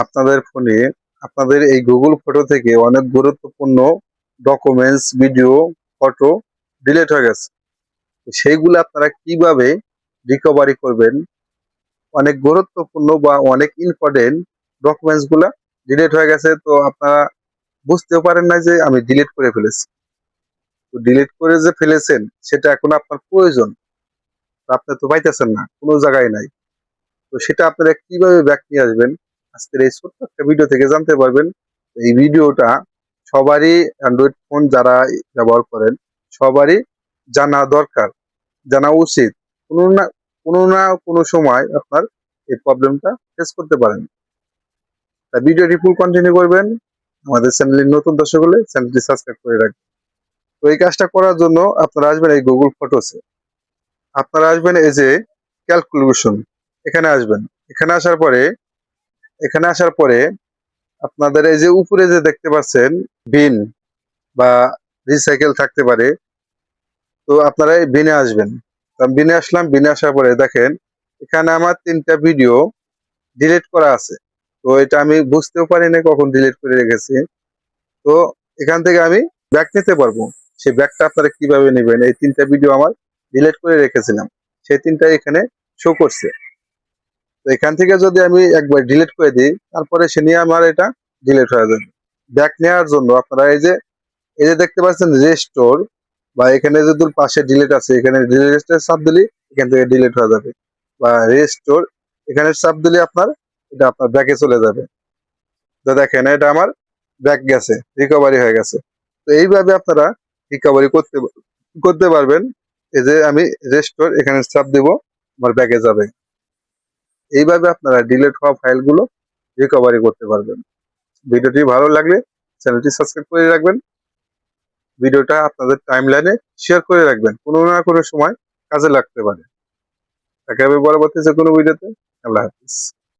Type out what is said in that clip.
আপনাদের ফোনে আপনাদের এই গুগল ফটো থেকে অনেক গুরুত্বপূর্ণ ডকুমেন্টস, ভিডিও, ফটো ডিলিট হয়ে গেছে। তো সেইগুলো আপনারা কিভাবে রিকভারি করবেন? অনেক গুরুত্বপূর্ণ বা অনেক ইম্পর্টেন্ট ডকুমেন্টস গুলা ডিলিট হয়ে গেছে, তো আপনারা বুঝতেও পারেন না যে আমি ডিলিট করে ফেলেছি। তো ডিলিট করে যে ফেলেছেন সেটা এখন আপনার প্রয়োজন, তো আপনি তো পাইতেছেন না, কোনো জায়গায় নাই। তো সেটা আপনারা কিভাবে ব্যাক নিয়ে আসবেন আজকের এই ছোট্ট একটা ভিডিও থেকে জানতে পারবেন। এই ভিডিওটা সবারই, অ্যান্ড্রয়েড ফোন যারা ব্যবহার করেন সবারই জানা দরকার, জানা উচিত। কোনো না কোনো সময় আপনার এই প্রবলেমটা ফেস করতে পারেন। তা ভিডিওটি ফুল কন্টিনিউ করবেন। আমাদের চ্যানেলের নতুন দর্শক হলে চ্যানেলটি সাবস্ক্রাইব করে রাখবেন। তো এই কাজটা করার জন্য আপনারা আসবেন এই গুগল ফটোসে। আপনারা আসবেন এই যে ক্যালকুলেশন, এখানে আসবেন। এখানে আসার পরে এখানে আসার পরে আপনাদের এই যে উপরে যে দেখতে পাচ্ছেন বিন বা রিসাইকেল থাকতে পারে, তো আপনারা এই বিনে আসবেন। তো আমি বিনে আসলাম। বিনে আসার পরে দেখেন এখানে আমার 3টা ভিডিও ডিলিট করা আছে। তো এটা আমি বুঝতেও পারি না কখন ডিলিট করে রেখেছি। তো এখান থেকে আমি ব্যাক নিতে পারবো। সেই ব্যাকটা আপনারা কিভাবে নেবেন? এই 3টা ভিডিও আমার ডিলিট করে রেখেছিলাম, সেই 3টাই এখানে শো করছে। তো এখান থেকে যদি আমি একবার ডিলিট করে দিই, তারপরে সে নিয়ে আমার এটা ডিলিট হয়ে যাবে। ব্যাক নেওয়ার জন্য আপনারা এই যে দেখতে পাচ্ছেন রেস্টোর, বা এখানে যদি পাশে ডিলিট আছে, এখানে ডিলিটের চাপ দিলে এখান থেকে ডিলিট হয়ে যাবে। বা রেস্টোর এখানে চাপ দিলে আপনার এটা আপনার ব্যাকে চলে যাবে। তো দেখেন এটা আমার ব্যাক গেছে, রিকভারি হয়ে গেছে। তো এইভাবে আপনারা রিকভারি করতে পারবেন। এই যে আমি রেস্টোর এখানে চাপ দিব, আমার ব্যাকে যাবে। এইভাবে আপনারা ডিলিট হওয়া ফাইলগুলো রিকভারি করতে পারবেন। ভিডিওটি ভালো লাগলে চ্যানেলটি সাবস্ক্রাইব করে রাখবেন। ভিডিওটা আপনাদের টাইমলাইনে শেয়ার করে রাখবেন, কোনো না কোনো সময় কাজে লাগতে পারে। দেখা হবে পরবর্তী যে কোনো ভিডিওতে। আল্লাহ হাফিজ।